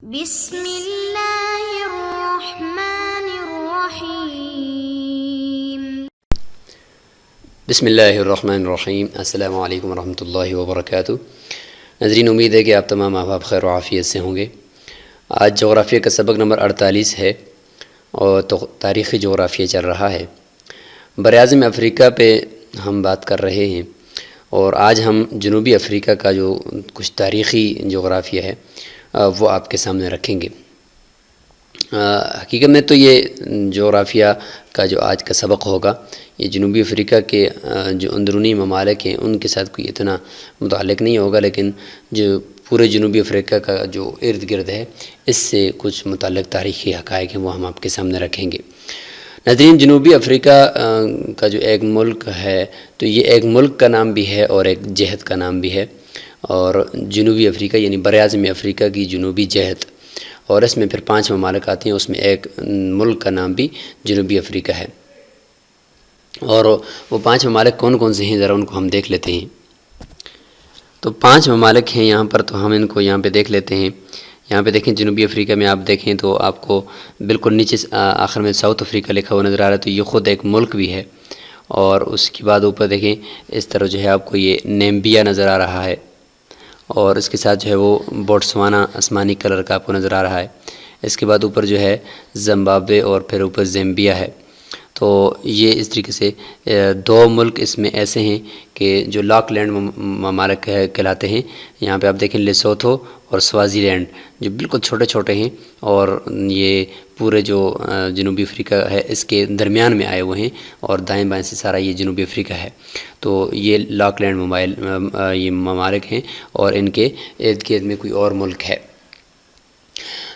بسم اللہ الرحمن الرحیم۔ بسم اللہ الرحمن الرحیم۔ السلام علیکم ورحمۃ اللہ وبرکاتہ۔ ناظرین، امید ہے کہ آپ تمام احباب خیر و عافیت سے ہوں گے۔ آج جغرافیہ کا سبق نمبر 48 ہے اور تاریخی جغرافیہ چل رہا ہے۔ براعظم افریقہ پہ ہم بات کر رہے ہیں اور آج ہم جنوبی افریقہ کا جو کچھ تاریخی جغرافیہ ہے وہ آپ کے سامنے رکھیں گے۔ حقیقت میں تو یہ جغرافیہ کا جو آج کا سبق ہوگا یہ جنوبی افریقہ کے جو اندرونی ممالک ہیں ان کے ساتھ کوئی اتنا متعلق نہیں ہوگا، لیکن جو پورے جنوبی افریقہ کا جو ارد گرد ہے اس سے کچھ متعلق تاریخی حقائق ہیں وہ ہم آپ کے سامنے رکھیں گے۔ ناظرین، جنوبی افریقہ کا جو ایک ملک ہے تو یہ ایک ملک کا نام بھی ہے اور ایک جہت کا نام بھی ہے، اور جنوبی افریقہ یعنی براعظم افریقہ کی جنوبی جہت، اور اس میں پھر 5 ممالک آتے ہیں، اس میں ایک ملک کا نام بھی جنوبی افریقہ ہے۔ اور وہ 5 ممالک کون کون سے ہیں ذرا ان کو ہم دیکھ لیتے ہیں۔ تو 5 ممالک ہیں یہاں پر، تو ہم ان کو یہاں پہ دیکھ لیتے ہیں۔ یہاں پہ دیکھیں جنوبی افریقہ میں آپ دیکھیں تو آپ کو بالکل نیچے آخر میں ساؤتھ افریقہ لکھا ہوا نظر آ رہا ہے، تو یہ خود ایک ملک بھی ہے۔ اور اس کے بعد اوپر دیکھیں اس طرح جو ہے آپ کو یہ نیمبیا نظر آ رہا ہے، اور اس کے ساتھ جو ہے وہ بوٹسوانا آسمانی کلر کا آپ کو نظر آ رہا ہے۔ اس کے بعد اوپر جو ہے زمبابوے اور پھر اوپر زیمبیا ہے۔ تو یہ اس طریقے سے 2 ملک اس میں ایسے ہیں کہ جو لاک لینڈ ممالک کہلاتے ہیں۔ یہاں پہ آپ دیکھیں لیسوتھو اور سوازی لینڈ جو بالکل چھوٹے چھوٹے ہیں، اور یہ پورے جو جنوبی افریقہ ہے اس کے درمیان میں آئے ہوئے ہیں، اور دائیں بائیں سے سارا یہ جنوبی افریقہ ہے۔ تو یہ لاک لینڈ یہ ممالک ہیں، اور ان کے ارد گرد میں کوئی اور ملک ہے۔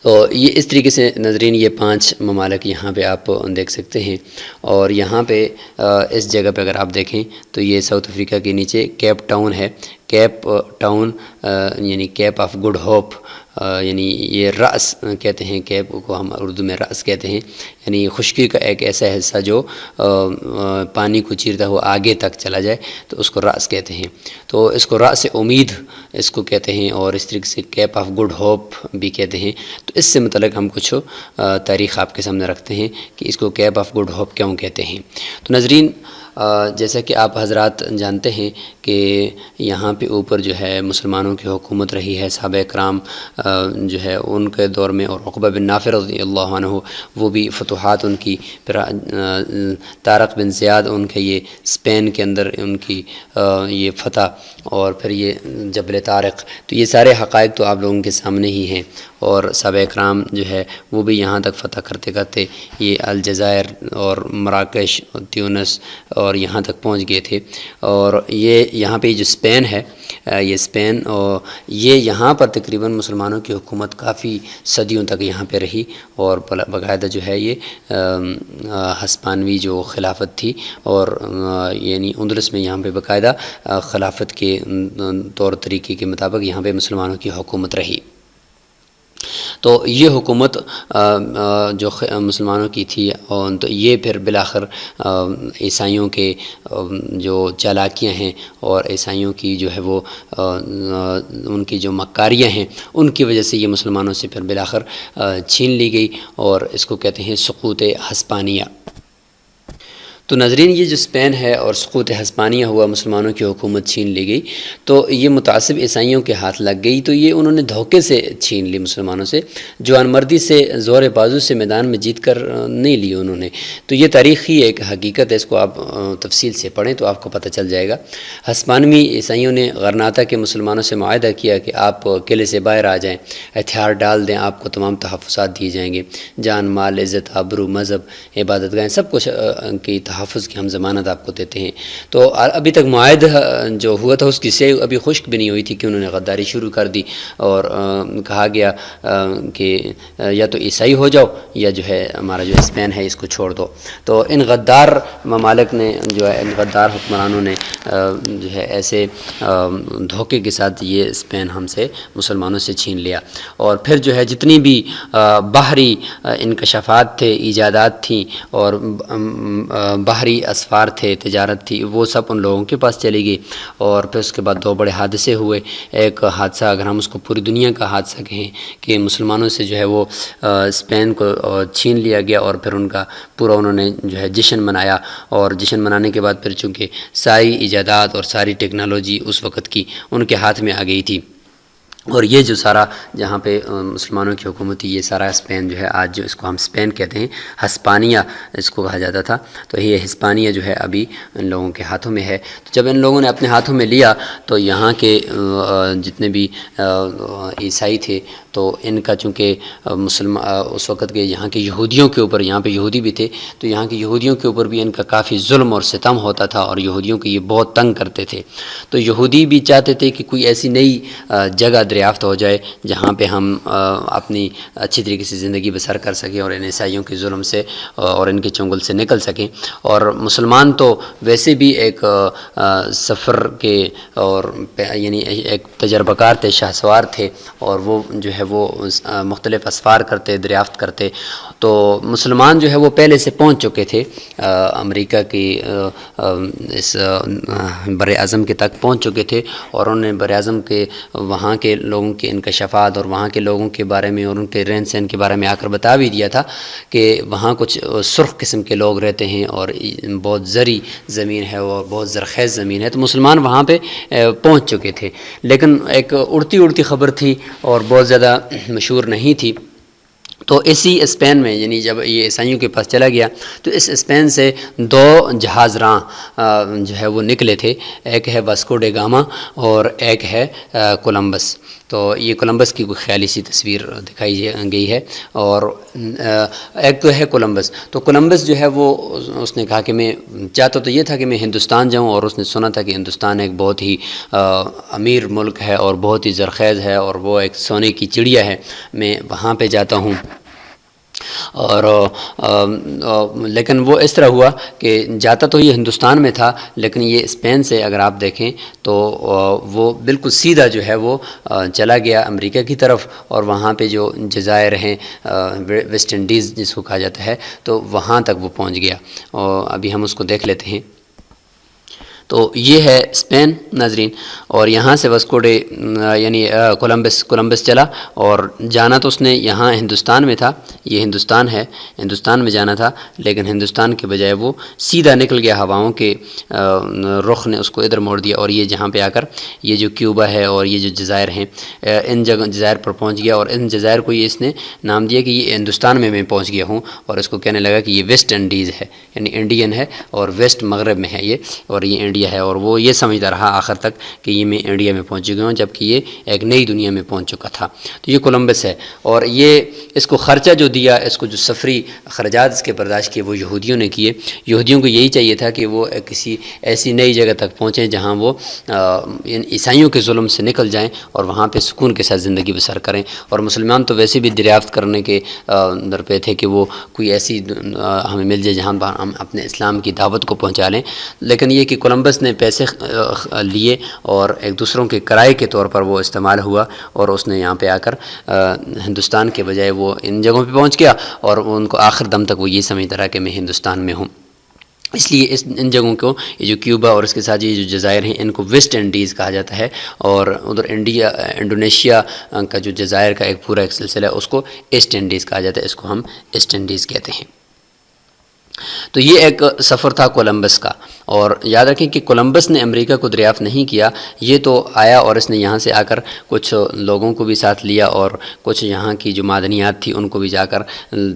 تو یہ اس طریقے سے ناظرین یہ 5 ممالک یہاں پہ آپ دیکھ سکتے ہیں۔ اور یہاں پہ اس جگہ پہ اگر آپ دیکھیں تو یہ ساؤتھ افریقہ کے نیچے کیپ ٹاؤن ہے۔ کیپ ٹاؤن یعنی کیپ آف گڈ ہوپ، یعنی یہ رأس کہتے ہیں، کیپ کو ہم اردو میں رأس کہتے ہیں، یعنی خشکی کا ایک ایسا حصہ جو پانی کو چیرتا ہوا آگے تک چلا جائے تو اس کو رأس کہتے ہیں۔ تو اس کو رأس امید اس کو کہتے ہیں، اور اس طریقے سے کیپ آف گڈ ہوپ بھی کہتے ہیں۔ تو اس سے متعلق ہم کچھ تاریخ آپ کے سامنے رکھتے ہیں کہ اس کو کیپ آف گڈ ہوپ کیوں کہتے ہیں۔ تو ناظرین، جیسا کہ آپ حضرات جانتے ہیں کہ یہاں پہ اوپر جو ہے مسلمانوں کی حکومت رہی ہے صحابہ کرام جو ہے ان کے دور میں، اور عقبہ بن نافع رضی اللہ عنہ وہ بھی فتوحات ان کی، پھر طارق بن زیاد ان کے یہ اسپین کے اندر ان کی یہ فتح، اور پھر یہ جبل طارق، تو یہ سارے حقائق تو آپ لوگوں کے سامنے ہی ہیں۔ اور صحابہ کرام جو ہے وہ بھی یہاں تک فتح کرتے کرتے یہ الجزائر اور مراکش اور تیونس اور یہاں تک پہنچ گئے تھے۔ اور یہ یہاں پہ جو اسپین ہے، یہ اسپین، اور یہ یہاں پر تقریباً مسلمانوں کی حکومت کافی صدیوں تک یہاں پہ رہی، اور باقاعدہ جو ہے یہ ہسپانوی جو خلافت تھی، اور یعنی اندلس میں یہاں پہ باقاعدہ خلافت کے طور طریقے کے مطابق یہاں پہ مسلمانوں کی حکومت رہی۔ تو یہ حکومت جو مسلمانوں کی تھی، اور تو یہ پھر بالآخر عیسائیوں کے جو چالاکیاں ہیں اور عیسائیوں کی جو ہے وہ ان کی جو مکاریاں ہیں ان کی وجہ سے یہ مسلمانوں سے پھر بالآخر چھین لی گئی، اور اس کو کہتے ہیں سقوط ہسپانیہ۔ تو ناظرین، یہ جو اسپین ہے اور سقوط ہسپانیہ ہوا، مسلمانوں کی حکومت چھین لی گئی، تو یہ متعصب عیسائیوں کے ہاتھ لگ گئی، تو یہ انہوں نے دھوکے سے چھین لی مسلمانوں سے، جوان مردی سے زور بازو سے میدان میں جیت کر نہیں لی انہوں نے۔ تو یہ تاریخی ایک حقیقت ہے، اس کو آپ تفصیل سے پڑھیں تو آپ کو پتہ چل جائے گا۔ ہسپانوی عیسائیوں نے غرناطہ کے مسلمانوں سے معاہدہ کیا کہ آپ قلعے سے باہر آ جائیں، ہتھیار ڈال دیں، آپ کو تمام تحفظات دیے جائیں گے، جان مال عزت آبرو مذہب عبادت گاہیں سب کچھ کی تحفظ کی ہم ضمانت آپ کو دیتے ہیں۔ تو ابھی تک معاہدہ جو ہوا تھا اس کی سیاہ ابھی خشک بھی نہیں ہوئی تھی کہ انہوں نے غداری شروع کر دی، اور کہا گیا کہ یا تو عیسائی ہو جاؤ یا جو ہے ہمارا جو اسپین ہے اس کو چھوڑ دو۔ تو ان غدار ممالک نے جو ہے، ان غدار حکمرانوں نے جو ہے ایسے دھوکے کے ساتھ یہ اسپین ہم سے مسلمانوں سے چھین لیا، اور پھر جو ہے جتنی بھی باہری انکشافات تھے، ایجادات تھیں اور باہری اسفار تھے، تجارت تھی، وہ سب ان لوگوں کے پاس چلی گئی. اور پھر اس کے بعد 2 بڑے حادثے ہوئے. ایک حادثہ اگر ہم اس کو پوری دنیا کا حادثہ کہیں کہ مسلمانوں سے جو ہے وہ اسپین کو چھین لیا گیا، اور پھر ان کا پورا انہوں نے جو ہے جشن منایا. اور جشن منانے کے بعد پھر چونکہ ساری ایجادات اور ساری ٹیکنالوجی اس وقت کی ان کے ہاتھ میں آ گئی تھی، اور یہ جو سارا جہاں پہ مسلمانوں کی حکومت تھی، یہ سارا اسپین جو ہے آج جو اس کو ہم اسپین کہتے ہیں، ہسپانیہ اس کو کہا جاتا تھا، تو یہ ہسپانیہ جو ہے ابھی ان لوگوں کے ہاتھوں میں ہے. تو جب ان لوگوں نے اپنے ہاتھوں میں لیا تو یہاں کے جتنے بھی عیسائی تھے تو ان کا چونکہ اس وقت کے یہاں کے یہودیوں کے اوپر، یہاں پہ یہودی بھی تھے، تو یہاں کے یہودیوں کے اوپر بھی ان کا کافی ظلم اور ستم ہوتا تھا، اور یہودیوں کو یہ بہت تنگ کرتے تھے. تو یہودی بھی چاہتے تھے کہ کوئی ایسی نئی جگہ دریافت ہو جائے جہاں پہ ہم اپنی اچھی طریقے سے زندگی بسر کر سکیں اور ان عیسائیوں کے ظلم سے اور ان کے چنگل سے نکل سکیں. اور مسلمان تو ویسے بھی ایک سفر کے اور یعنی ایک تجربہ کار تھے، شاہسوار تھے، اور وہ جو ہے وہ مختلف اسفار کرتے، دریافت کرتے. تو مسلمان جو ہے وہ پہلے سے پہنچ چکے تھے امریکہ کی اس بر اعظم کے تک پہنچ چکے تھے، اور انہوں نے بر اعظم کے وہاں کے لوگوں کے انکشافات اور وہاں کے لوگوں کے بارے میں اور ان کے رہن سہن کے بارے میں آ کر بتا بھی دیا تھا کہ وہاں کچھ سرخ قسم کے لوگ رہتے ہیں اور بہت زرعی زمین ہے اور بہت زرخیز زمین ہے. تو مسلمان وہاں پہ پہنچ چکے تھے، لیکن ایک اڑتی خبر تھی اور بہت زیادہ مشہور نہیں تھی. تو اسی اسپین میں یعنی جب یہ عیسائیوں کے پاس چلا گیا تو اس اسپین سے 2 جہاز راں جو ہے وہ نکلے تھے. ایک ہے واسکو ڈے گاما اور ایک ہے کولمبس. تو یہ کولمبس کی کوئی خیالی سی تصویر دکھائی گئی ہے، اور ایک تو ہے کولمبس. تو کولمبس جو ہے وہ اس نے کہا کہ میں چاہتا تو یہ تھا کہ میں ہندوستان جاؤں، اور اس نے سنا تھا کہ ہندوستان ایک بہت ہی امیر ملک ہے اور بہت ہی زرخیز ہے اور وہ ایک سونے کی چڑیا ہے، میں وہاں پہ جاتا ہوں. اور لیکن وہ اس طرح ہوا کہ جاتا تو یہ ہندوستان میں تھا، لیکن یہ اسپین سے اگر آپ دیکھیں تو وہ بالکل سیدھا جو ہے وہ چلا گیا امریکہ کی طرف، اور وہاں پہ جو جزائر ہیں ویسٹ انڈیز جس کو کہا جاتا ہے، تو وہاں تک وہ پہنچ گیا. اور ابھی ہم اس کو دیکھ لیتے ہیں. تو یہ ہے اسپین ناظرین، اور یہاں سے واسکو ڈے یعنی کولمبس چلا، اور جانا تو اس نے یہاں ہندوستان میں تھا، یہ ہندوستان ہے، ہندوستان میں جانا تھا، لیکن ہندوستان کے بجائے وہ سیدھا نکل گیا ہواؤں کے رخ نے اس کو ادھر موڑ دیا، اور یہ جہاں پہ آ کر یہ جو کیوبا ہے اور یہ جو جزائر ہیں ان جزائر پر پہنچ گیا. اور ان جزائر کو یہ اس نے نام دیا کہ یہ ہندوستان میں پہنچ گیا ہوں، اور اس کو کہنے لگا کہ یہ ویسٹ انڈیز ہے، یعنی انڈین ہے اور ویسٹ مغرب میں ہے یہ، اور یہ انڈیا ہے. اور وہ یہ سمجھتا رہا آخر تک کہ یہ میں انڈیا میں پہنچ گیا ہوں، جبکہ یہ ایک نئی دنیا میں پہنچ چکا تھا. تو یہ کولمبس ہے، اور یہ اس کو خرچہ جو دیا، اس کو جو سفری خرچات اس کے برداشت کیے وہ یہودیوں نے کیے. یہودیوں کو یہی چاہیے تھا کہ وہ کسی ایسی نئی جگہ تک پہنچیں جہاں وہ عیسائیوں کے ظلم سے نکل جائیں اور وہاں پہ سکون کے ساتھ زندگی بسر کریں. اور مسلمان تو ویسے بھی دریافت کرنے کے در پہ تھے کہ وہ کوئی ایسی ہمیں مل جائے جہاں ہم اپنے اسلام کی دعوت کو پہنچا لیں. لیکن یہ کہ کولمبس نے پیسے لیے اور ایک دوسروں کے کرائے کے طور پر وہ استعمال ہوا، اور اس نے یہاں پہ آ کر ہندوستان کے بجائے وہ ان جگہوں پہ پہنچ گیا، اور ان کو آخر دم تک وہ یہ سمجھتا رہا کہ میں ہندوستان میں ہوں. اس لیے ان جگہوں کو یہ جو کیوبا اور اس کے ساتھ یہ جو جزائر ہیں ان کو ویسٹ انڈیز کہا جاتا ہے، اور ادھر انڈونیشیا کا جو جزائر کا ایک پورا ایک سلسلہ ہے اس کو ایسٹ انڈیز کہا جاتا ہے، اس کو ہم ایسٹ انڈیز کہتے ہیں. تو یہ ایک سفر تھا کولمبس کا. اور یاد رکھیں کہ کولمبس نے امریکہ کو دریافت نہیں کیا، یہ تو آیا اور اس نے یہاں سے آ کر کچھ لوگوں کو بھی ساتھ لیا اور کچھ یہاں کی جو معدنیات تھی ان کو بھی جا کر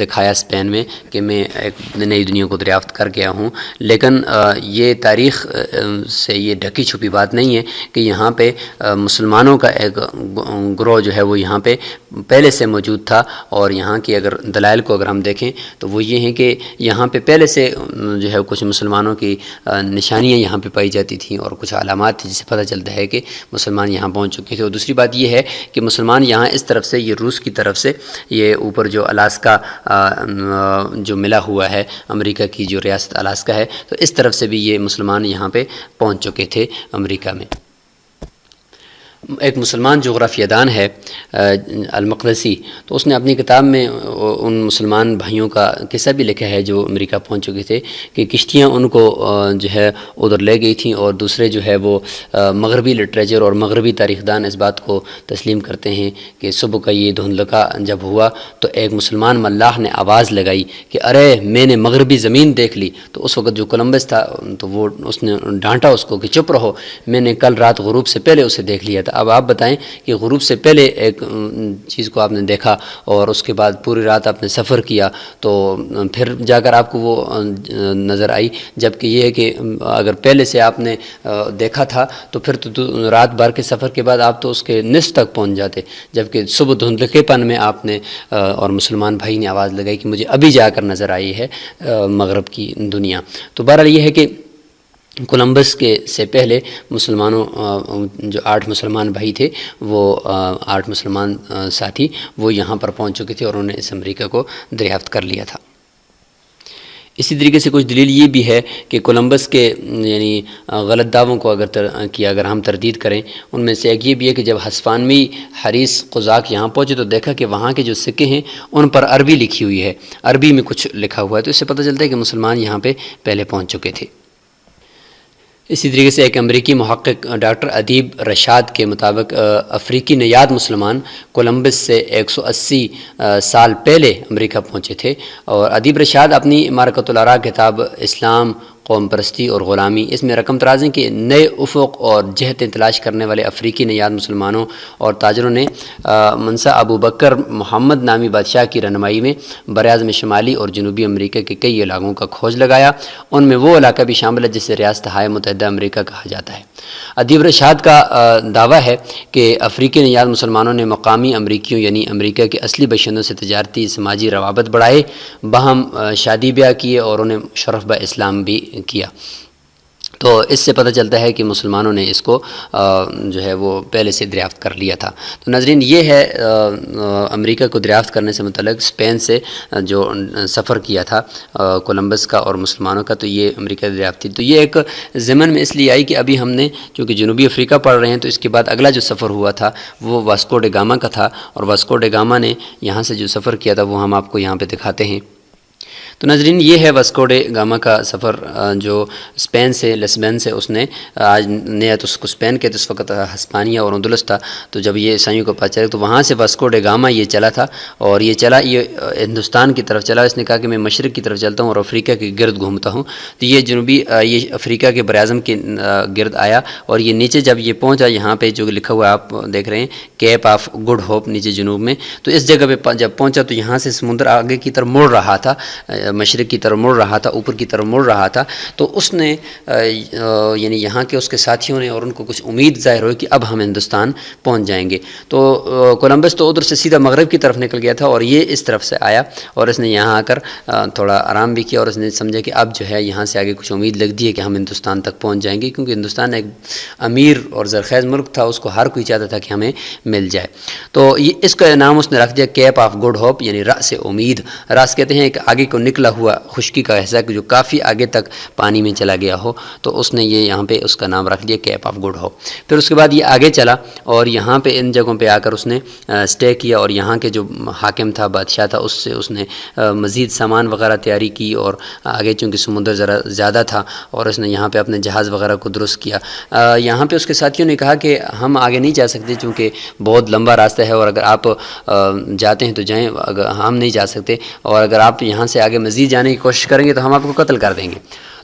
دکھایا اسپین میں کہ میں ایک نئی دنیا کو دریافت کر گیا ہوں. لیکن یہ تاریخ سے یہ ڈھکی چھپی بات نہیں ہے کہ یہاں پہ مسلمانوں کا ایک گروہ جو ہے وہ یہاں پہ پہلے سے موجود تھا. اور یہاں کی اگر دلائل کو اگر ہم دیکھیں تو وہ یہ ہیں کہ یہاں پہ پہلے سے جو ہے کچھ مسلمانوں کی نشانیاں یہاں پہ پائی جاتی تھیں اور کچھ علامات تھیں جس سے پتہ چلتا ہے کہ مسلمان یہاں پہنچ چکے تھے. اور دوسری بات یہ ہے کہ مسلمان یہاں اس طرف سے یہ روس کی طرف سے یہ اوپر جو الاسکا جو ملا ہوا ہے امریکہ کی جو ریاست الاسکا ہے تو اس طرف سے بھی یہ مسلمان یہاں پہ پہنچ چکے تھے امریکہ میں. ایک مسلمان جغرافیہ دان ہے المقدسی، تو اس نے اپنی کتاب میں ان مسلمان بھائیوں کا قصہ بھی لکھا ہے جو امریکہ پہنچ چکے تھے، کہ کشتیاں ان کو جو ہے ادھر لے گئی تھیں، اور دوسرے جو ہے وہ مغربی لٹریچر اور مغربی تاریخ دان اس بات کو تسلیم کرتے ہیں کہ صبح کا یہ دھندلکا جب ہوا تو ایک مسلمان ملاح نے آواز لگائی کہ ارے میں نے مغربی زمین دیکھ لی، تو اس وقت جو کولمبس تھا تو وہ اس نے ڈانٹا اس کو کہ چپ رہو، میں نے کل رات غروب سے پہلے اسے دیکھ لیا تھا۔ اب آپ بتائیں کہ غروب سے پہلے ایک چیز کو آپ نے دیکھا اور اس کے بعد پوری رات آپ نے سفر کیا، تو پھر جا کر آپ کو وہ نظر آئی، جبکہ یہ ہے کہ اگر پہلے سے آپ نے دیکھا تھا تو پھر تو رات بھر کے سفر کے بعد آپ تو اس کے نصف تک پہنچ جاتے، جبکہ صبح دھندلکے پن میں آپ نے اور مسلمان بھائی نے آواز لگائی کہ مجھے ابھی جا کر نظر آئی ہے مغرب کی دنیا۔ تو بہرحال یہ ہے کہ کولمبس کے سے پہلے مسلمانوں جو 8 مسلمان بھائی تھے، وہ 8 مسلمان ساتھی وہ یہاں پر پہنچ چکے تھے اور انہوں نے اس امریکہ کو دریافت کر لیا تھا۔ اسی طریقے سے کچھ دلیل یہ بھی ہے کہ کولمبس کے یعنی غلط دعووں کو اگر ہم تردید کریں، ان میں سے ایک یہ بھی ہے کہ جب ہسپانوی حریث قزاق یہاں پہنچے تو دیکھا کہ وہاں کے جو سکے ہیں ان پر عربی لکھی ہوئی ہے، عربی میں کچھ لکھا ہوا ہے، تو اس سے پتہ چلتا ہے کہ مسلمان یہاں پہ پہلے پہنچ چکے تھے۔ اسی طریقے سے ایک امریکی محقق ڈاکٹر ادیب رشاد کے مطابق افریقی نژاد مسلمان کولمبس سے 180 سال پہلے امریکہ پہنچے تھے، اور ادیب رشاد اپنی معرکۃ الآراء کتاب اسلام، قوم پرستی اور غلامی، اس میں رقم ترازیں کہ نئے افق اور جہتیں تلاش کرنے والے افریقی نژاد مسلمانوں اور تاجروں نے منسا ابو بکر محمد نامی بادشاہ کی رہنمائی میں براعظم شمالی اور جنوبی امریکہ کے کئی علاقوں کا کھوج لگایا، ان میں وہ علاقہ بھی شامل ہے جسے ریاستہائے متحدہ امریکہ کہا جاتا ہے۔ ادیب رشاد کا دعویٰ ہے کہ افریقی نژاد مسلمانوں نے مقامی امریکیوں یعنی امریکہ کے اصلی باشندوں سے تجارتی سماجی روابط بڑھائے، باہم شادی بیاہ کیے اور انہیں شرف بہ اسلام بھی کیا۔ تو اس سے پتہ چلتا ہے کہ مسلمانوں نے اس کو جو ہے وہ پہلے سے دریافت کر لیا تھا۔ تو ناظرین، یہ ہے امریکہ کو دریافت کرنے سے متعلق اسپین سے جو سفر کیا تھا کولمبس کا اور مسلمانوں کا، تو یہ امریکہ دریافت تھی۔ تو یہ ایک ضمن میں اس لیے آئی کہ ابھی ہم نے چونکہ جنوبی افریقہ پڑھ رہے ہیں، تو اس کے بعد اگلا جو سفر ہوا تھا وہ واسکو ڈے گاما کا تھا، اور واسکو ڈے گاما نے یہاں سے جو سفر کیا تھا وہ ہم آپ کو یہاں پہ دکھاتے ہیں۔ تو ناظرین، یہ ہے واسکو ڈے گاما کا سفر جو اسپین سے لسبن سے اس نے آج نیا تو اس کو اسپین کہتے اس وقت ہسپانیہ اور اندلس تھا، تو جب یہ عیسائیوں کو پتہ چلا تو وہاں سے واسکو ڈے گاما یہ چلا تھا، اور یہ ہندوستان کی طرف چلا۔ اس نے کہا کہ میں مشرق کی طرف چلتا ہوں اور افریقہ کے گرد گھومتا ہوں، تو یہ افریقہ کے براعظم کے گرد آیا، اور یہ نیچے جب یہ پہنچا، یہاں پہ جو لکھا ہوا آپ دیکھ رہے ہیں کیپ آف گڈ ہوپ نیچے جنوب میں، تو اس جگہ پہ جب پہنچا تو یہاں سے سمندر آگے کی طرف مڑ رہا تھا، مشرق کی طرف مڑ رہا تھا، اوپر کی طرف مڑ رہا تھا۔ تو اس نے یعنی یہاں کے اس کے ساتھیوں نے اور ان کو کچھ امید ظاہر ہوئی کہ اب ہم ہندوستان پہنچ جائیں گے۔ تو کولمبس تو ادھر سے سیدھا مغرب کی طرف نکل گیا تھا، اور یہ اس طرف سے آیا، اور اس نے یہاں آ کر تھوڑا آرام بھی کیا، اور اس نے سمجھا کہ اب جو ہے یہاں سے آگے کچھ امید لگتی ہے کہ ہم ہندوستان تک پہنچ جائیں گے، کیونکہ ہندوستان ایک امیر اور زرخیز ملک تھا، اس کو ہر کوئی چاہتا تھا کہ ہمیں مل جائے۔ تو یہ اس کا نام اس نے رکھ دیا کیپ آف گڈ ہوپ، یعنی رأس امید۔ رأس کہتے ہیں ایک آگے کو نکلا ہوا خشکی کا حصہ جو کافی آگے تک پانی میں چلا گیا ہو، تو اس نے یہ یہاں پہ اس کا نام رکھ دیا کیپ آف گڈ ہوپ۔ پھر اس کے بعد یہ آگے چلا، اور یہاں پہ ان جگہوں پہ آ کر اس نے اسٹے کیا، اور یہاں کے جو حاکم تھا، بادشاہ تھا، اس سے اس نے مزید سامان وغیرہ تیاری کی، اور آگے چونکہ سمندر ذرا زیادہ تھا اور اس نے یہاں پہ اپنے جہاز وغیرہ کو درست کیا۔ یہاں پہ اس کے ساتھیوں نے کہا کہ ہم آگے نہیں جا سکتے چونکہ بہت لمبا راستہ ہے، اور اگر آپ جاتے ہیں تو جائیں، اگر ہم نہیں جا سکتے، اور اگر آپ یہاں سے آگے مزید جانے کی کوشش کریں گے تو ہم آپ کو قتل کر دیں گے۔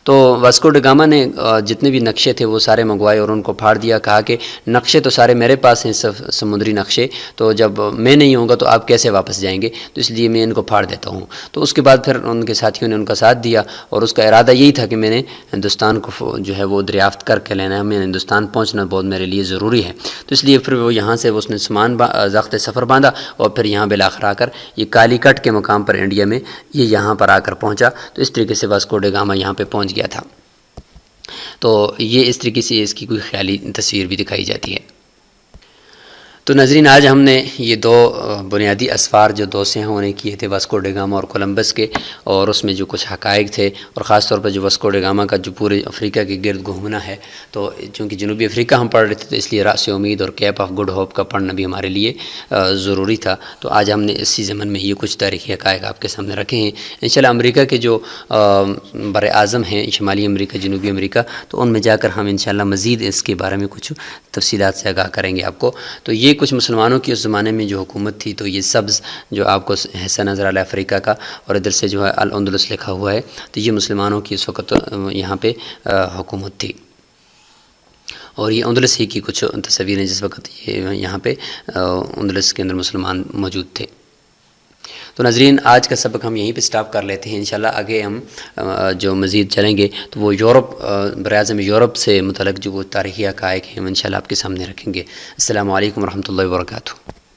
تو واسکو ڈے گاما نے جتنے بھی نقشے تھے وہ سارے منگوائے اور ان کو پھاڑ دیا، کہا کہ نقشے تو سارے میرے پاس ہیں، سمندری نقشے، تو جب میں نہیں ہوں گا تو آپ کیسے واپس جائیں گے، تو اس لیے میں ان کو پھاڑ دیتا ہوں۔ تو اس کے بعد پھر ان کے ساتھیوں نے ان کا ساتھ دیا، اور اس کا ارادہ یہی تھا کہ میں نے ہندوستان کو جو ہے وہ دریافت کر کے لینا ہے، میں ہندوستان پہنچنا بہت میرے لیے ضروری ہے۔ تو اس لیے پھر وہ یہاں سے اس نے سامان ضابط سفر باندھا، اور پھر یہاں بالآخر آ کر یہ کالی کٹ کے مقام پر انڈیا میں یہ یہاں پر آ کر پہنچا۔ تو اس طریقے سے واسکو ڈے گاما یہاں پہ پہنچ گیا تھا۔ تو یہ اس طریقے سے اس کی کوئی خیالی تصویر بھی دکھائی جاتی ہے۔ تو ناظرین آج ہم نے یہ دو بنیادی اسفار جو دو سیاحوں نے کیے تھے واسکو ڈی گاما اور کولمبس کے، اور اس میں جو کچھ حقائق تھے، اور خاص طور پر جو واسکو ڈی گاما کا جو پورے افریقہ کے گرد گھومنا ہے، تو چونکہ جنوبی افریقہ ہم پڑھ رہے تھے تو اس لیے راس امید اور کیپ آف گڈ ہوپ کا پڑھنا بھی ہمارے لیے ضروری تھا۔ تو آج ہم نے اسی ضمن میں یہ کچھ تاریخی حقائق آپ کے سامنے رکھے ہیں۔ انشاءاللہ امریکہ کے جو بر اعظم ہیں، شمالی امریکہ، جنوبی امریکہ، تو ان میں جا کر ہم انشاءاللہ مزید اس کے بارے میں کچھ تفصیلات سے آگاہ کریں گے آپ کو۔ تو یہ کچھ مسلمانوں کی اس زمانے میں جو حکومت تھی، تو یہ سبز جو آپ کو حصہ نظر آ رہا ہے افریقہ کا، اور ادھر سے جو ہے الاندلس لکھا ہوا ہے، تو یہ مسلمانوں کی اس وقت یہاں پہ حکومت تھی، اور یہ اندلس ہی کی کچھ تصویریں جس وقت یہ یہاں پہ اندلس کے اندر مسلمان موجود تھے۔ تو ناظرین آج کا سبق ہم یہیں پہ سٹاپ کر لیتے ہیں، انشاءاللہ آگے ہم جو مزید چلیں گے تو وہ یورپ، براعظم یورپ سے متعلق جو وہ تاریخی حقائق ہیں ہم انشاءاللہ آپ کے سامنے رکھیں گے۔ السلام علیکم ورحمۃ اللہ وبرکاتہ۔